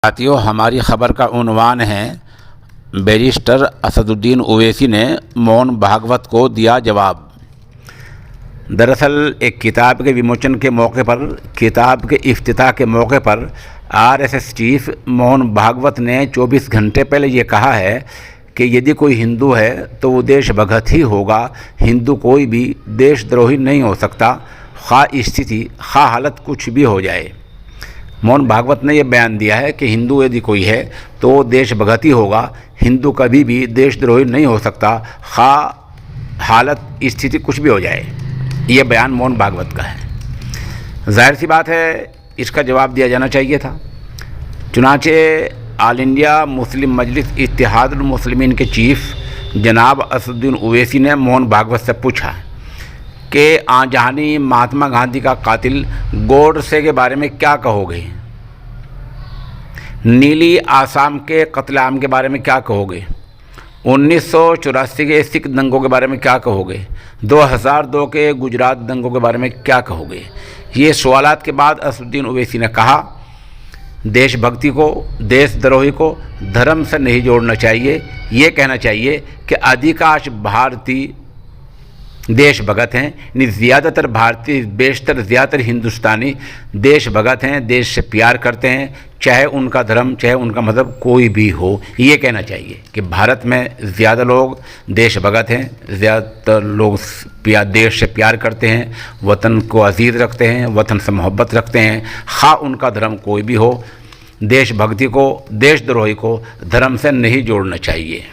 साथियों, हमारी ख़बर का उन्वान है बैरिस्टर असदुद्दीन ओवैसी ने मोहन भागवत को दिया जवाब। दरअसल एक किताब के विमोचन के मौके पर, किताब के इफ्तिताह के मौके पर आरएसएस चीफ मोहन भागवत ने 24 घंटे पहले ये कहा है कि यदि कोई हिंदू है तो वो देशभक्त ही होगा। हिंदू कोई भी देशद्रोही नहीं हो सकता, खा स्थिति खा हालत कुछ भी हो जाए। मोहन भागवत ने यह बयान दिया है कि हिंदू यदि कोई है तो देशभक्त ही होगा, हिंदू कभी भी देशद्रोही नहीं हो सकता, खा हालत स्थिति कुछ भी हो जाए। ये बयान मोहन भागवत का है। जाहिर सी बात है इसका जवाब दिया जाना चाहिए था। चुनाचे ऑल इंडिया मुस्लिम मजलिस इत्तेहादुल मुस्लिमीन के चीफ जनाब असदुद्दीन ओवैसी ने मोहन भागवत से पूछा कि आजहानी महात्मा गांधी का कातिल गोडसे के बारे में क्या कहोगे, नीली आसाम के कत्लेआम के बारे में क्या कहोगे, 1984 के सिख दंगों के बारे में क्या कहोगे, 2002 के गुजरात दंगों के बारे में क्या कहोगे। ये सवालात के बाद असदुद्दीन ओवैसी ने कहा, देशभक्ति को देशद्रोही को धर्म से नहीं जोड़ना चाहिए। ये कहना चाहिए कि अधिकांश भारतीय देशभक्त हैं, ज़्यादातर भारतीय बेशतर ज़्यादातर हिंदुस्तानी देशभक्त हैं, देश से प्यार करते हैं, चाहे उनका धर्म चाहे उनका मज़हब कोई भी हो। ये कहना चाहिए कि भारत में ज़्यादा लोग देशभक्त हैं, ज़्यादातर लोग देश से प्यार करते हैं, वतन को अजीज़ रखते हैं, वतन से मोहब्बत रखते हैं, खा उनका धर्म कोई भी हो। देशभक्ति को देशद्रोही को धर्म से नहीं जोड़ना चाहिए।